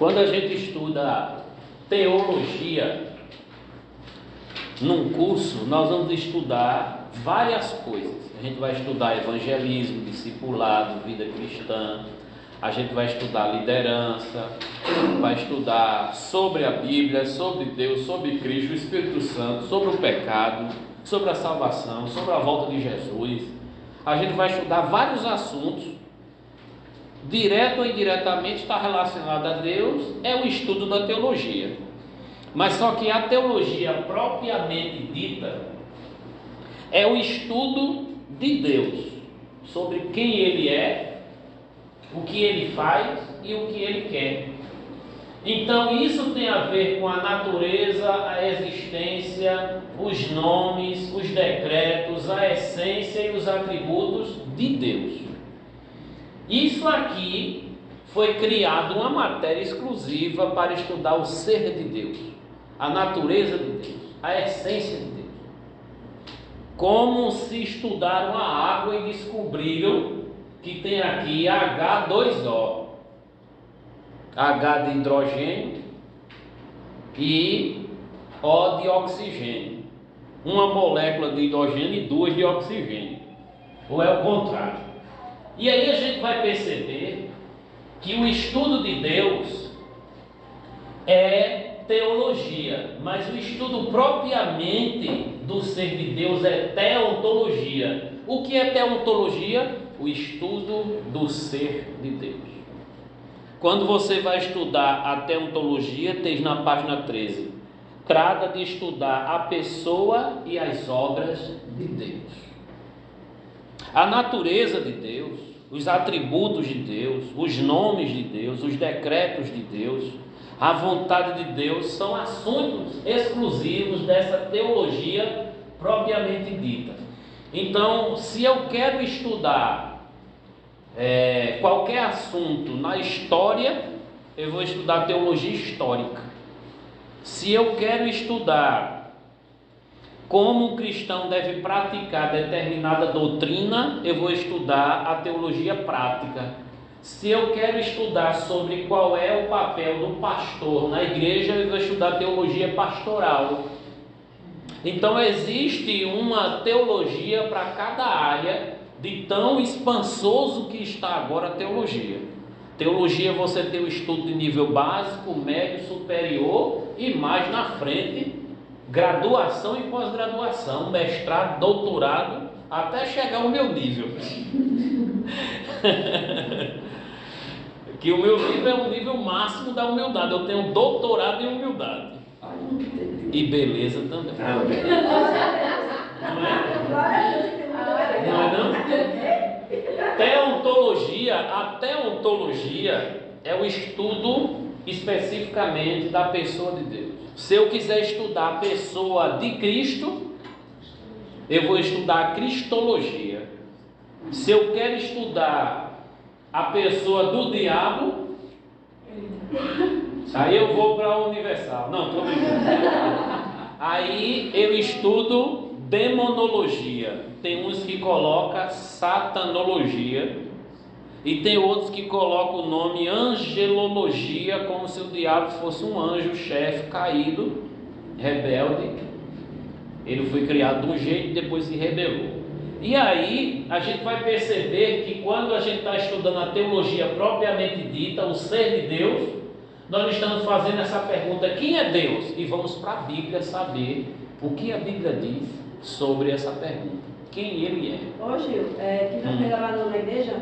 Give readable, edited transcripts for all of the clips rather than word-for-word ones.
Quando a gente estuda teologia, num curso, nós vamos estudar várias coisas. A gente vai estudar evangelismo, discipulado, vida cristã. A gente vai estudar liderança, vai estudar sobre a Bíblia, sobre Deus, sobre Cristo, o Espírito Santo, sobre o pecado, sobre a salvação, sobre a volta de Jesus. A gente vai estudar vários assuntos, direto ou indiretamente está relacionado a Deus, é o estudo da teologia. Mas só que a teologia propriamente dita é o estudo de Deus, sobre quem Ele é, o que Ele faz e o que Ele quer. Então isso tem a ver com a natureza, a existência, os nomes, os decretos, a essência e os atributos de Deus. Isso aqui foi criado uma matéria exclusiva para estudar o ser de Deus, a natureza de Deus, a essência de Deus. Como se estudaram a água e descobriram que tem aqui H2O, H de hidrogênio e O de oxigênio. Uma molécula de hidrogênio e duas de oxigênio. Ou é o contrário. E aí a gente vai perceber que o estudo de Deus é teologia, mas o estudo propriamente do ser de Deus é teontologia. O que é teontologia? O estudo do ser de Deus. Quando você vai estudar a teontologia, tem na página 13, trata de estudar a pessoa e as obras de Deus. A natureza de Deus, os atributos de Deus, os nomes de Deus, os decretos de Deus, a vontade de Deus são assuntos exclusivos dessa teologia propriamente dita. Então, se eu quero estudar qualquer assunto na história, eu vou estudar teologia histórica. Se eu quero estudar como um cristão deve praticar determinada doutrina, eu vou estudar a teologia prática. Se eu quero estudar sobre qual é o papel do pastor na igreja, eu vou estudar teologia pastoral. Então existe uma teologia para cada área, de tão espansoso que está agora a teologia. Teologia você tem o estudo de nível básico, médio, superior e mais na frente, graduação e pós-graduação, mestrado, doutorado, até chegar ao meu nível. Que o meu nível é o nível máximo da humildade. Eu tenho doutorado em humildade. E beleza também. Não é? Não é não? Teontologia, a teontologia é o estudo especificamente da pessoa de Deus. Se eu quiser estudar a pessoa de Cristo, eu vou estudar a cristologia. Se eu quero estudar a pessoa do diabo, aí eu vou para a universal. Não, estou brincando. Aí eu estudo demonologia. Tem uns que colocam satanologia e tem outros que colocam o nome angelologia, como se o diabo fosse um anjo chefe caído, rebelde. Ele foi criado de um jeito e depois se rebelou. E aí a gente vai perceber que quando a gente está estudando a teologia propriamente dita, o ser de Deus, nós estamos fazendo essa pergunta: quem é Deus? E vamos para a Bíblia saber o que a Bíblia diz sobre essa pergunta: quem Ele é. Ô Gil, que vai pregar lá na igreja,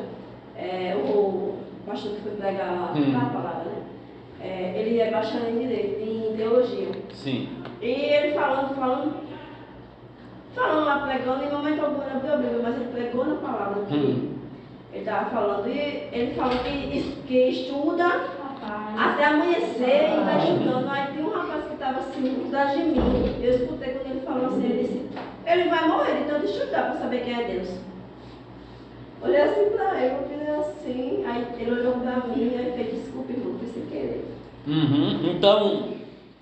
o pastor que foi pregar a palavra, né? Ele é bacharel em teologia. Sim. E ele falando lá, pregando, em momento algum não abriu a Bíblia, mas ele pregou na palavra que ele estava falando, e ele falou que estuda até amanhecer e vai estudando. Aí tem um rapaz que estava assim, por trás de mim. Eu escutei quando ele falou assim, ele disse: ele vai morrer de tanto estudar para saber quem é Deus. Olhei assim para ele, eu fiz assim, aí ele olhou para mim, aí fez: desculpe, irmão, foi sem querer. Então,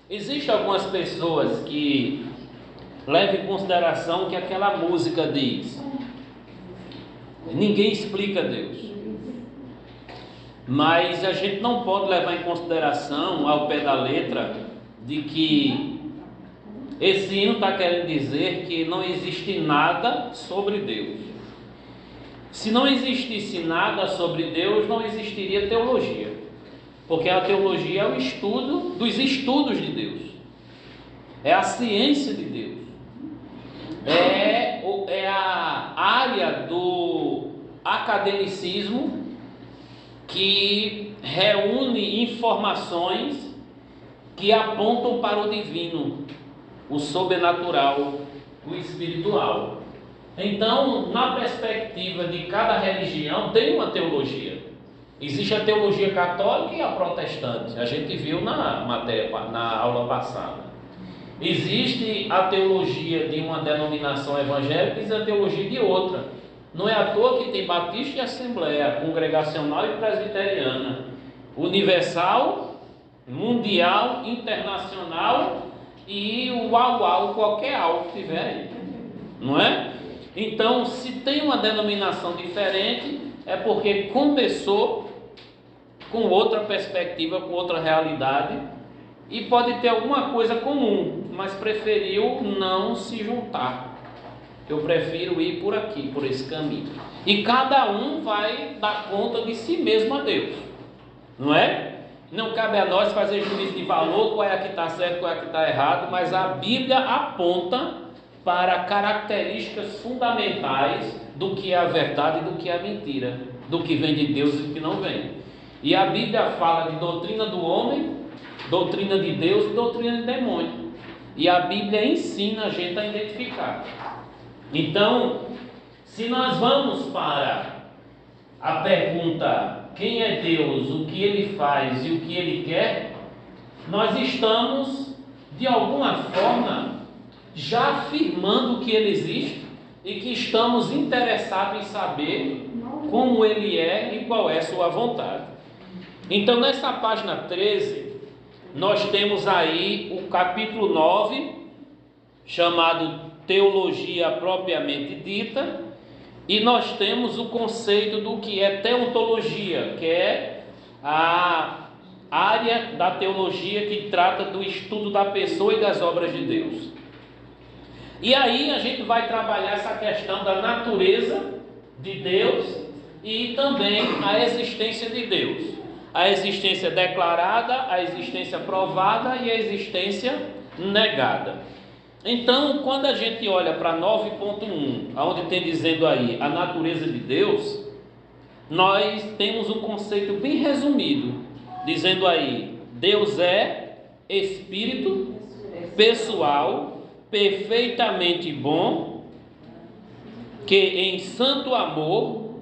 existem algumas pessoas que levam em consideração que aquela música diz: ninguém explica Deus. Mas a gente não pode levar em consideração, ao pé da letra, de que esse hino está querendo dizer que não existe nada sobre Deus. Se não existisse nada sobre Deus, não existiria teologia. Porque a teologia é o estudo dos estudos de Deus. É a ciência de Deus. É a área do academicismo que reúne informações que apontam para o divino, o sobrenatural, o espiritual. Então, na perspectiva de cada religião, tem uma teologia. Existe a teologia católica e a protestante. A gente viu na aula passada. Existe a teologia de uma denominação evangélica e a teologia de outra. Não é à toa que tem batista e assembleia, congregacional e presbiteriana, universal, mundial, internacional e o qualquer algo que tiver aí. Não é? Então, se tem uma denominação diferente, é porque começou com outra perspectiva, com outra realidade, e pode ter alguma coisa comum, mas preferiu não se juntar. Eu prefiro ir por aqui, por esse caminho. E cada um vai dar conta de si mesmo a Deus. Não é? Não cabe a nós fazer juízo de valor, qual é a que está certo, qual é a que está errado, mas a Bíblia aponta para características fundamentais do que é a verdade e do que é a mentira, do que vem de Deus e do que não vem. E a Bíblia fala de doutrina do homem, doutrina de Deus e doutrina de demônio. E a Bíblia ensina a gente a identificar. Então, se nós vamos para a pergunta quem é Deus, o que Ele faz e o que Ele quer, nós estamos, de alguma forma, já afirmando que Ele existe e que estamos interessados em saber como Ele é e qual é Sua vontade. Então, nessa página 13, nós temos aí o capítulo 9, chamado Teologia Propriamente Dita, e nós temos o conceito do que é teontologia, que é a área da teologia que trata do estudo da pessoa e das obras de Deus. E aí a gente vai trabalhar essa questão da natureza de Deus e também a existência de Deus. A existência declarada, a existência provada e a existência negada. Então, quando a gente olha para 9.1, onde tem dizendo aí a natureza de Deus, nós temos um conceito bem resumido, dizendo aí, Deus é espírito pessoal, perfeitamente bom, que em santo amor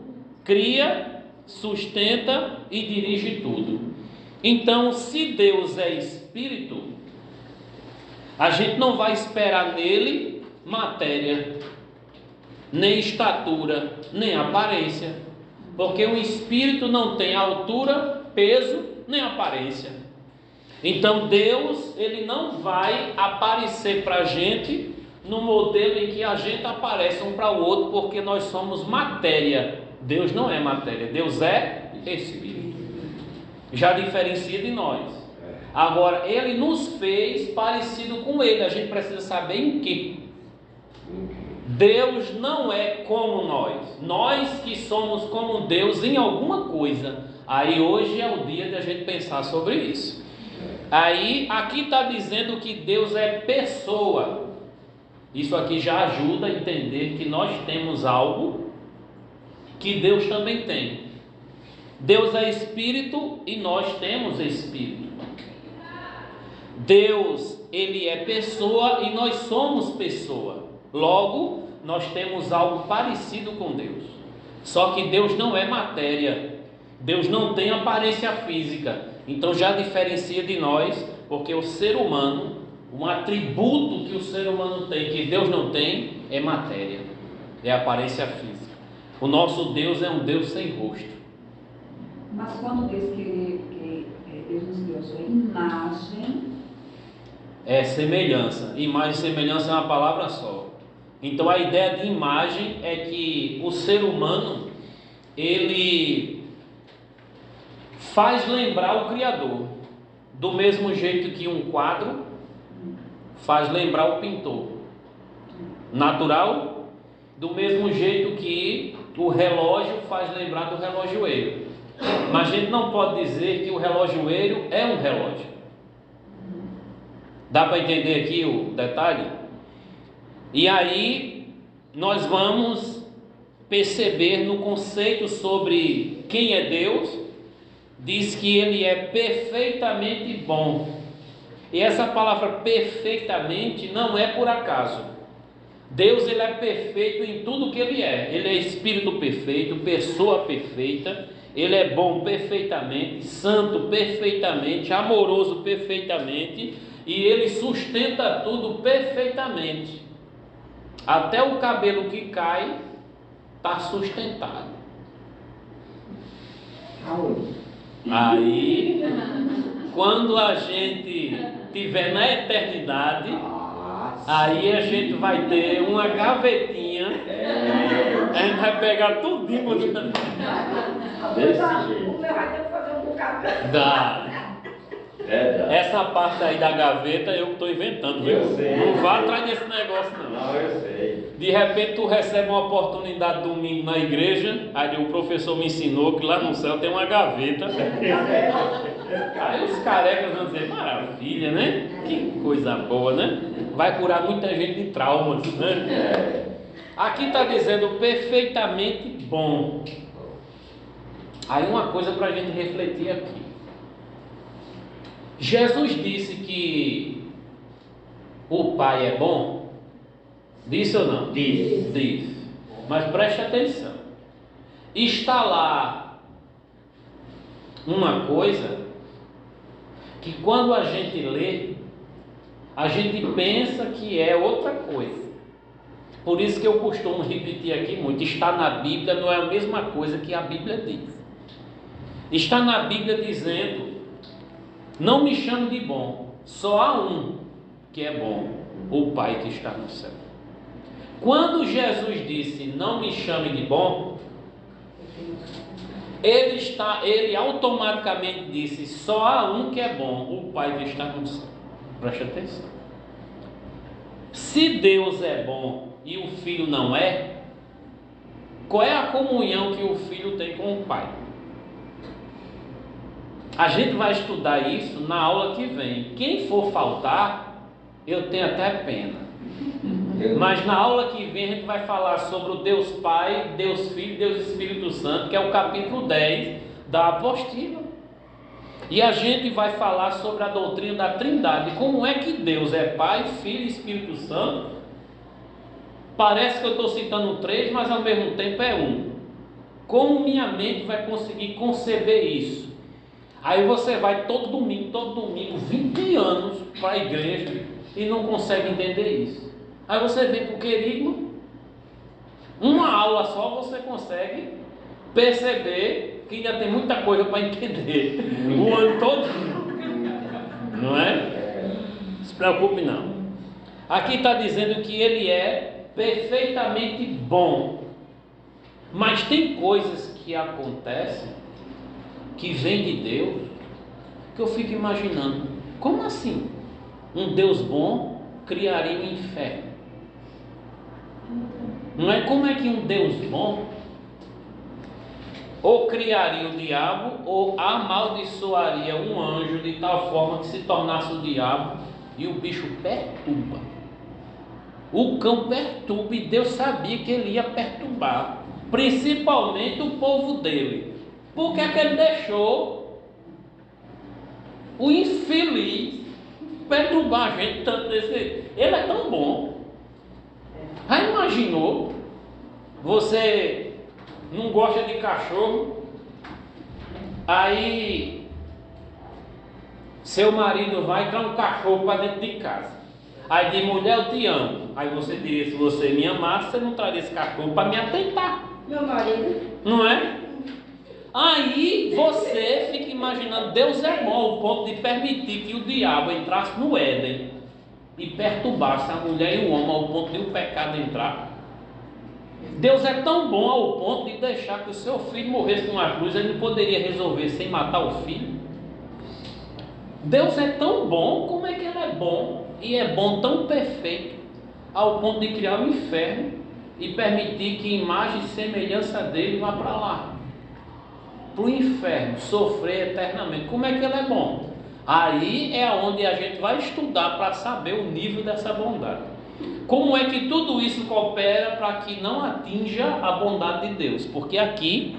cria, sustenta e dirige tudo. Então, se Deus é espírito, a gente não vai esperar nele matéria, nem estatura, nem aparência, porque o espírito não tem altura, peso, nem aparência. Então Deus, ele não vai aparecer para a gente no modelo em que a gente aparece um para o outro, porque nós somos matéria. Deus não é matéria, Deus é espírito. Já diferencia de nós. Agora, Ele nos fez parecido com Ele. A gente precisa saber em que. Deus não é como nós. Nós que somos como Deus em alguma coisa. Aí hoje é o dia de a gente pensar sobre isso. Aí, aqui está dizendo que Deus é pessoa. Isso aqui já ajuda a entender que nós temos algo que Deus também tem. Deus é espírito e nós temos espírito. Deus, ele é pessoa e nós somos pessoa. Logo, nós temos algo parecido com Deus. Só que Deus não é matéria. Deus não tem aparência física. Então já diferencia de nós, porque o ser humano, um atributo que o ser humano tem, que Deus não tem, é matéria. É aparência física. O nosso Deus é um Deus sem rosto. Mas quando diz que Deus nos deu a sua imagem... É semelhança. Imagem e semelhança é uma palavra só. Então a ideia de imagem é que o ser humano, ele faz lembrar o Criador, do mesmo jeito que um quadro faz lembrar o pintor. Natural, do mesmo jeito que o relógio faz lembrar do relojoeiro. Mas a gente não pode dizer que o relojoeiro é um relógio. Dá para entender aqui o detalhe? E aí nós vamos perceber no conceito sobre quem é Deus. Diz que Ele é perfeitamente bom. E essa palavra perfeitamente não é por acaso. Deus, Ele é perfeito em tudo que Ele é. Ele é Espírito perfeito, pessoa perfeita. Ele é bom perfeitamente, santo perfeitamente, amoroso perfeitamente. E Ele sustenta tudo perfeitamente. Até o cabelo que cai está sustentado. Aí, quando a gente estiver na eternidade, aí a gente vai ter uma gavetinha, a gente vai pegar tudinho. O meu vai ter que fazer um bocado. Dá. Essa parte aí da gaveta eu estou inventando, viu? Eu sei. Não vá atrás desse negócio não. Não, eu sei. De repente tu recebe uma oportunidade domingo na igreja, aí o professor me ensinou que lá no céu tem uma gaveta. Aí os carecas vão dizer, maravilha, né? Que coisa boa, né? Vai curar muita gente de traumas, né? Aqui está dizendo perfeitamente bom. Aí uma coisa para a gente refletir aqui. Jesus disse que o Pai é bom? Disse ou não? Disse. Mas preste atenção. Está lá uma coisa que quando a gente lê, a gente pensa que é outra coisa. Por isso que eu costumo repetir aqui muito. Está na Bíblia não é a mesma coisa que a Bíblia diz. Está na Bíblia dizendo: não me chame de bom, só há um que é bom, o Pai que está no céu. Quando Jesus disse, não me chame de bom, ele automaticamente disse, só há um que é bom, o Pai que está no céu. Preste atenção. Se Deus é bom e o Filho não é, qual é a comunhão que o Filho tem com o Pai? A gente vai estudar isso na aula que vem. Quem for faltar, eu tenho até pena. Mas na aula que vem a gente vai falar sobre o Deus Pai, Deus Filho, Deus Espírito Santo, que é o capítulo 10 da apostila. E a gente vai falar sobre a doutrina da Trindade. Como é que Deus é Pai, Filho e Espírito Santo? Parece que eu estou citando 3, mas ao mesmo tempo é um. Como minha mente vai conseguir conceber isso? Aí você vai todo domingo, 20 anos para a igreja e não consegue entender isso. Aí você vem para o querigma, uma aula só você consegue perceber que ainda tem muita coisa para entender. O ano todo, não é? Não se preocupe não. Aqui está dizendo que Ele é perfeitamente bom. Mas tem coisas que acontecem que vem de Deus, que eu fico imaginando, como assim? Um Deus bom criaria o inferno? Não é? Como é que um Deus bom ou criaria o diabo ou amaldiçoaria um anjo de tal forma que se tornasse o diabo e o bicho perturba? O cão perturba e Deus sabia que ele ia perturbar, principalmente o povo dele. Por que é que ele deixou o infeliz perturbar a gente tanto desse jeito? Ele é tão bom. Já imaginou? Você não gosta de cachorro, aí seu marido vai e traz um cachorro para dentro de casa. Aí diz, mulher, eu te amo. Aí você diria, se você me amasse, você não traria esse cachorro para me atentar. Meu marido. Não é? Aí você fica imaginando, Deus é bom ao ponto de permitir que o diabo entrasse no Éden e perturbasse a mulher e o homem ao ponto de o pecado entrar. Deus é tão bom ao ponto de deixar que o seu filho morresse numa cruz. Ele não poderia resolver sem matar o filho. Deus é tão bom, como é que Ele é bom? E é bom tão perfeito, ao ponto de criar um inferno e permitir que imagem e semelhança dele vá para lá, para o inferno, sofrer eternamente. Como é que Ele é bom? Aí é onde a gente vai estudar para saber o nível dessa bondade. Como é que tudo isso coopera para que não atinja a bondade de Deus? Porque aqui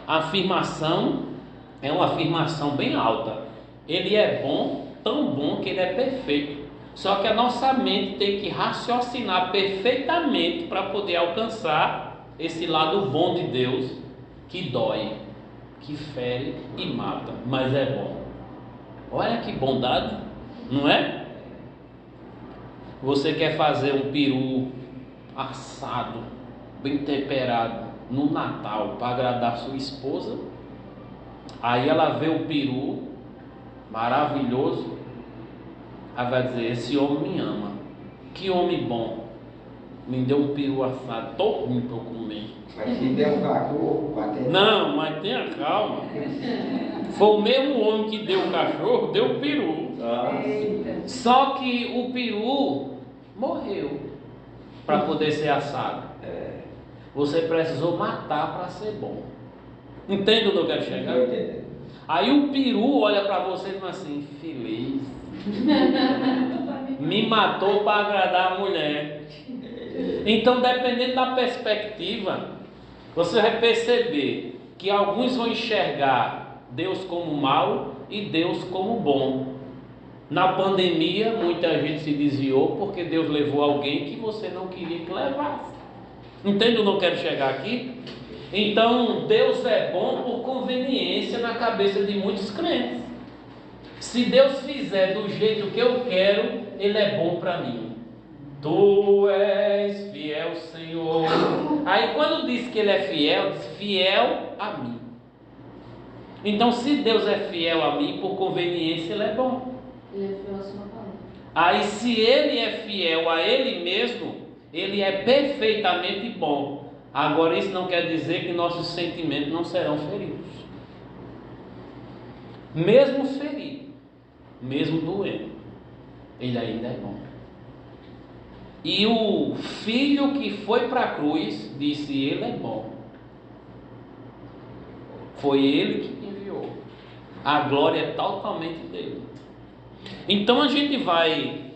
a afirmação é uma afirmação bem alta. Ele é bom, tão bom que Ele é perfeito. Só que a nossa mente tem que raciocinar perfeitamente para poder alcançar esse lado bom de Deus, que dói, que fere e mata, mas é bom. Olha que bondade, não é? Você quer fazer um peru assado, bem temperado, no Natal, para agradar sua esposa? Aí ela vê o peru maravilhoso, ela vai dizer: esse homem me ama, que homem bom, me deu um peru assado, tô ruim para eu comer. Mas se der um cachorro, bater... Não, mas tenha calma. Foi o mesmo homem que deu o cachorro, deu o peru. Só que o peru morreu para poder ser assado. Você precisou matar para ser bom. Entende onde eu quero chegar? Aí o peru olha para você e diz assim: feliz, me matou para agradar a mulher. Então, dependendo da perspectiva, você vai perceber que alguns vão enxergar Deus como mal e Deus como bom. Na pandemia, muita gente se desviou porque Deus levou alguém que você não queria que levasse. Entende onde eu quero chegar aqui? Então, Deus é bom por conveniência na cabeça de muitos crentes. Se Deus fizer do jeito que eu quero, Ele é bom para mim. Tu és fiel, Senhor. Aí quando diz que Ele é fiel, diz fiel a mim. Então, se Deus é fiel a mim, por conveniência Ele é bom. Ele é fiel à sua palavra. Aí se Ele é fiel a Ele mesmo, Ele é perfeitamente bom. Agora isso não quer dizer que nossos sentimentos não serão feridos. Mesmo ferido, mesmo doendo, Ele ainda é bom. E o filho que foi para a cruz disse: Ele é bom. Foi Ele que enviou. A glória é totalmente dele. Então a gente vai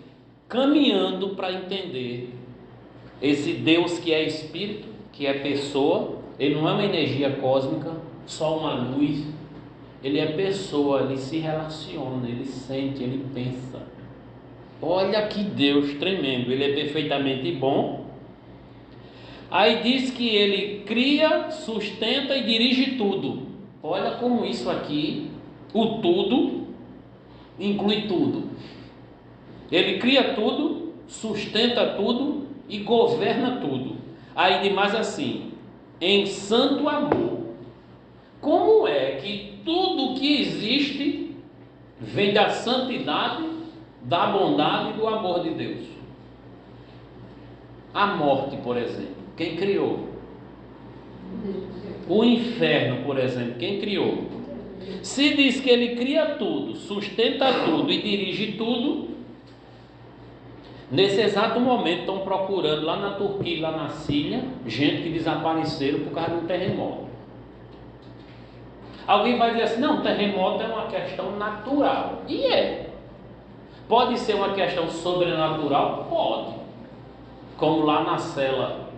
caminhando para entender esse Deus que é Espírito, que é pessoa. Ele não é uma energia cósmica, só uma luz. Ele é pessoa, ele se relaciona, ele sente, ele pensa. Olha que Deus tremendo, Ele é perfeitamente bom. Aí diz que Ele cria, sustenta e dirige tudo. Olha como isso aqui, o tudo, inclui tudo. Ele cria tudo, sustenta tudo e governa tudo. Aí diz mais assim: em santo amor. Como é que tudo que existe vem da santidade, da bondade e do amor de Deus? A morte, por exemplo, quem criou? O inferno, por exemplo, quem criou? Se diz que Ele cria tudo, sustenta tudo e dirige tudo, nesse exato momento estão procurando lá na Turquia, lá na Síria, gente que desapareceram por causa de um terremoto. Alguém vai dizer assim: não, terremoto é uma questão natural. E é. Pode ser uma questão sobrenatural? Pode. Como lá na cela,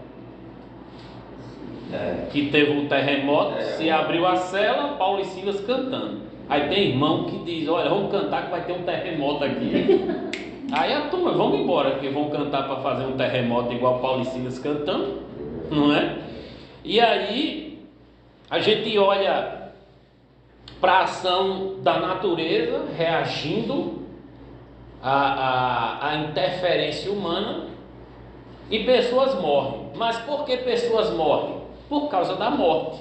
que teve um terremoto, se abriu a cela, Paulo e Silas cantando. Aí tem irmão que diz: olha, vamos cantar que vai ter um terremoto aqui. Aí a turma, vamos embora, porque vão cantar para fazer um terremoto igual Paulo e Silas cantando, não é? E aí a gente olha para a ação da natureza reagindo à interferência humana, e pessoas morrem. Mas por que pessoas morrem? Por causa da morte.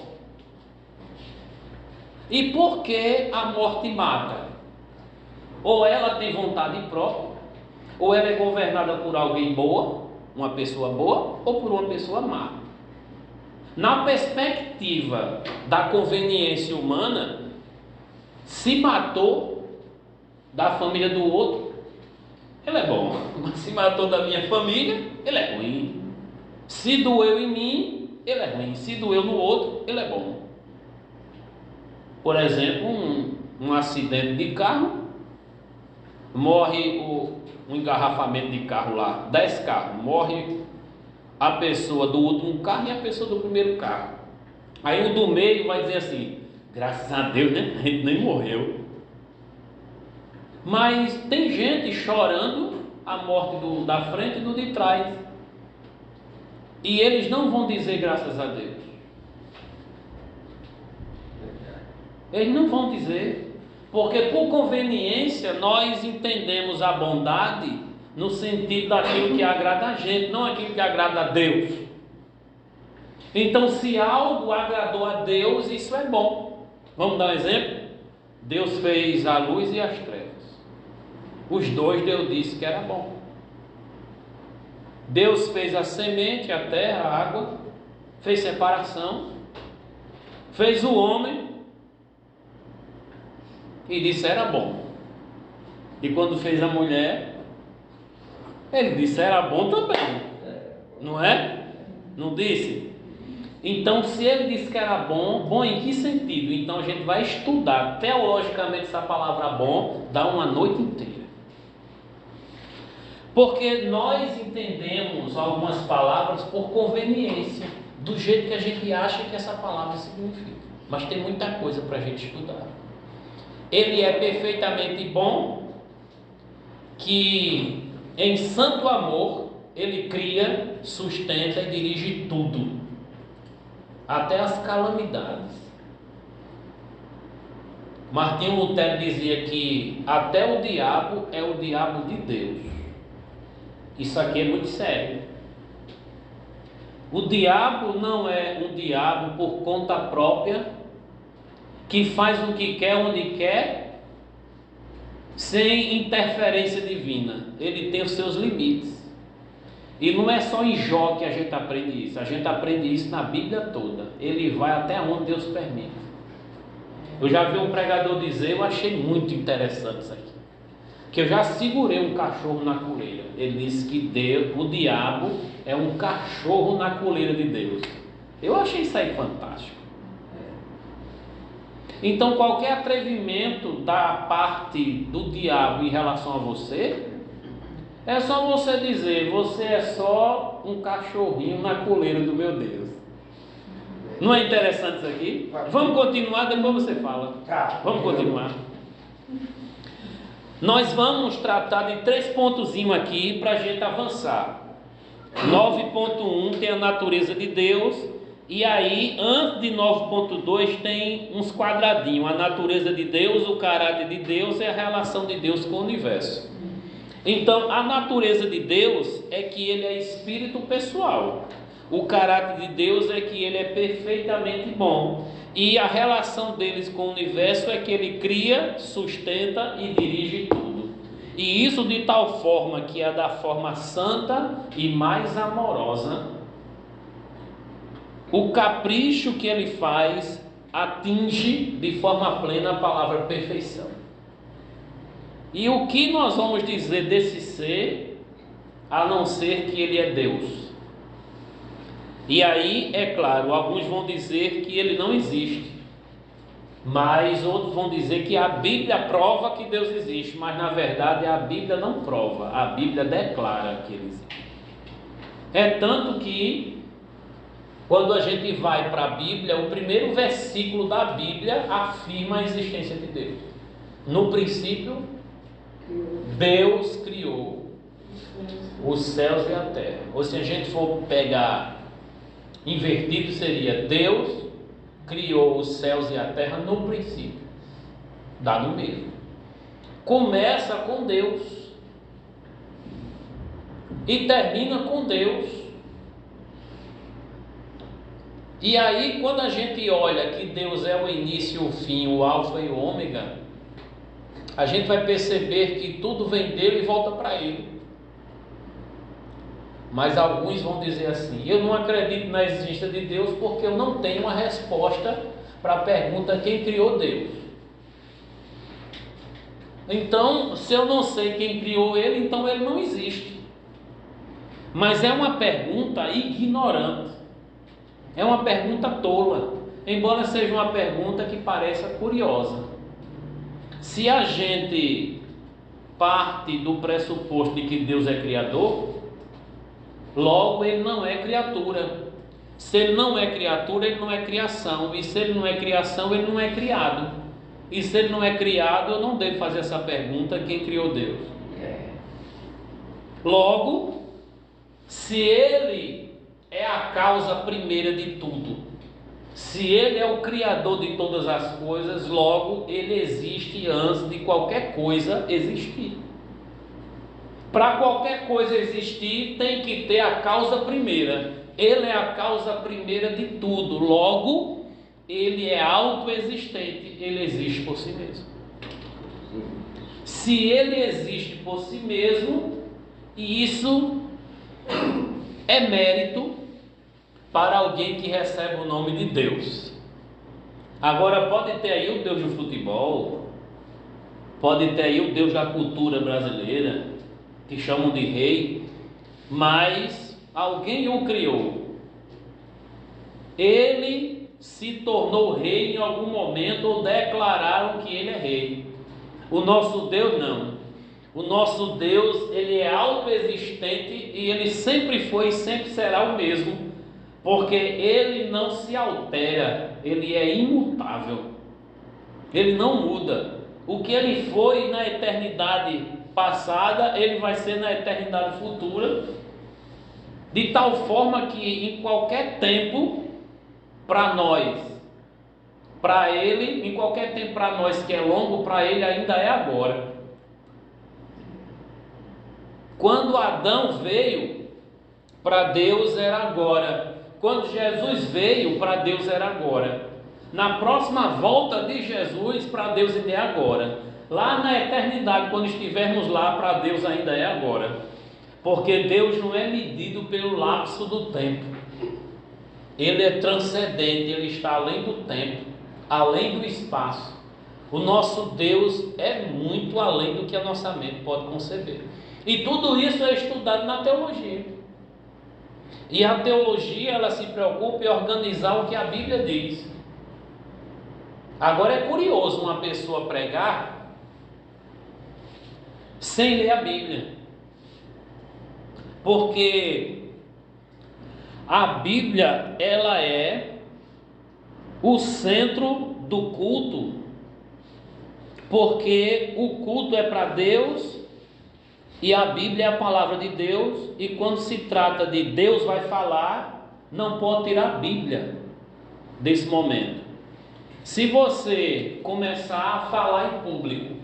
E por que a morte mata? Ou ela tem vontade própria, ou ela é governada por alguém boa, uma pessoa boa, ou por uma pessoa má. Na perspectiva da conveniência humana, se matou da família do outro, ele é bom. Mas se matou da minha família, ele é ruim. Se doeu em mim, ele é ruim. Se doeu no outro, ele é bom. Por exemplo, um acidente de carro, morre um engarrafamento de carro lá, 10 carros, morre a pessoa do último carro e a pessoa do primeiro carro. Aí o do meio vai dizer assim: graças a Deus, né? A gente nem morreu. Mas tem gente chorando a morte da frente e do de trás. E eles não vão dizer graças a Deus. Eles não vão dizer, porque por conveniência nós entendemos a bondade no sentido daquilo que agrada a gente, não aquilo que agrada a Deus. Então, se algo agradou a Deus, isso é bom. Vamos dar um exemplo? Deus fez a luz e as trevas. Os dois Deus disse que era bom. Deus fez a semente, a terra, a água, fez separação, fez o homem e disse era bom. E quando fez a mulher, ele disse era bom também, não é? Não disse? Então, se ele disse que era bom, bom em que sentido? Então a gente vai estudar teologicamente essa palavra bom, dá uma noite inteira. Porque nós entendemos algumas palavras por conveniência, do jeito que a gente acha que essa palavra significa. Mas tem muita coisa para a gente estudar. Ele é perfeitamente bom, que em santo amor ele cria, sustenta e dirige tudo, até as calamidades. Martinho Lutero dizia que até o diabo é o diabo de Deus. Isso aqui é muito sério. O diabo não é um diabo por conta própria, que faz o que quer, onde quer, sem interferência divina. Ele tem os seus limites. E não é só em Jó que a gente aprende isso. A gente aprende isso na Bíblia toda. Ele vai até onde Deus permite. Eu já vi um pregador dizer, eu achei muito interessante isso aqui, que eu já segurei um cachorro na coleira. Ele disse que Deus, o diabo é um cachorro na coleira de Deus. Eu achei isso aí fantástico. Então qualquer atrevimento da parte do diabo em relação a você, é só você dizer, você é só um cachorrinho na coleira do meu Deus. Não é interessante isso aqui? Vamos continuar, depois você fala. Vamos continuar. Nós vamos tratar de 3 pontozinhos aqui para a gente avançar. 9.1 tem a natureza de Deus. E aí, antes de 9.2 tem uns quadradinhos. A natureza de Deus, o caráter de Deus e a relação de Deus com o universo. Então, a natureza de Deus é que ele é espírito pessoal. O caráter de Deus é que ele é perfeitamente bom. E a relação deles com o universo é que ele cria, sustenta e dirige tudo. E isso de tal forma que é da forma santa e mais amorosa. O capricho que ele faz atinge de forma plena a palavra perfeição. E o que nós vamos dizer desse ser, a não ser que ele é Deus? E aí, é claro, alguns vão dizer que ele não existe, mas outros vão dizer que a Bíblia prova que Deus existe, mas na verdade a Bíblia não prova, a Bíblia declara que ele existe. É tanto que quando a gente vai para a Bíblia, o primeiro versículo da Bíblia afirma a existência de Deus. No princípio, Deus criou os céus e a terra. Ou se a gente for pegar invertido, seria Deus criou os céus e a terra no princípio. Dá no meio. Começa com Deus e termina com Deus. E aí, quando a gente olha que Deus é o início e o fim, o alfa e o ômega, a gente vai perceber que tudo vem dele e volta para ele. Mas alguns vão dizer assim: eu não acredito na existência de Deus porque eu não tenho uma resposta para a pergunta quem criou Deus. Então, se eu não sei quem criou ele, então ele não existe. Mas é uma pergunta ignorante. É uma pergunta tola, embora seja uma pergunta que pareça curiosa. Se a gente parte do pressuposto de que Deus é criador, logo ele não é criatura. Se ele não é criatura, ele não é criação. E se ele não é criação, ele não é criado. E se ele não é criado, eu não devo fazer essa pergunta: quem criou Deus? Logo, se ele é a causa primeira de tudo, se ele é o criador de todas as coisas, logo ele existe antes de qualquer coisa existir. Para qualquer coisa existir, tem que ter a causa primeira. Ele é a causa primeira de tudo, logo ele é autoexistente, ele existe por si mesmo. Se ele existe por si mesmo, isso é mérito para alguém que recebe o nome de Deus. Agora pode ter aí o Deus do futebol, pode ter aí o Deus da cultura brasileira, que chamam de rei, mas alguém o criou. Ele se tornou rei em algum momento, ou declararam que ele é rei. O nosso Deus não. O nosso Deus, ele é autoexistente e ele sempre foi e sempre será o mesmo, porque ele não se altera, ele é imutável, ele não muda. O que ele foi na eternidade passada, ele vai ser na eternidade futura, de tal forma que em qualquer tempo, para nós, para ele, em qualquer tempo para nós que é longo, para ele ainda é agora. Quando Adão veio, para Deus era agora. Quando Jesus veio, para Deus era agora. Na próxima volta de Jesus, para Deus ainda é agora. Lá na eternidade, quando estivermos lá, para Deus ainda é agora. Porque Deus não é medido pelo lapso do tempo. Ele é transcendente, ele está além do tempo, além do espaço. O nosso Deus é muito além do que a nossa mente pode conceber. E tudo isso é estudado na teologia. E a teologia, ela se preocupa em organizar o que a Bíblia diz. Agora é curioso uma pessoa pregar sem ler a Bíblia. Porque a Bíblia, ela é o centro do culto, porque o culto é para Deus e a Bíblia é a palavra de Deus, e quando se trata de Deus vai falar, não pode tirar a Bíblia desse momento. Se você começar a falar em público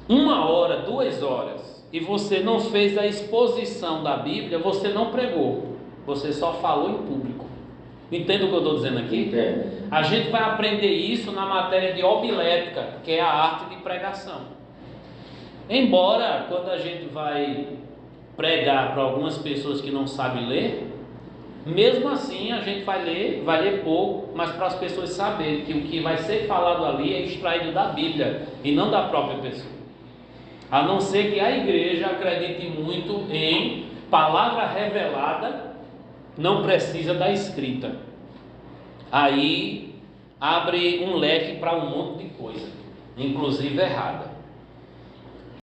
1 hora, 2 horas, e você não fez a exposição da Bíblia, você não pregou, você só falou em público. Entende o que eu estou dizendo aqui? Entendo. A gente vai aprender isso na matéria de homilética, que é a arte de pregação. Embora, quando a gente vai pregar para algumas pessoas que não sabem ler, mesmo assim a gente vai ler pouco, mas para as pessoas saberem que o que vai ser falado ali é extraído da Bíblia e não da própria pessoa. A não ser que a igreja acredite muito em palavra revelada, não precisa da escrita. Aí abre um leque para um monte de coisa, inclusive errada.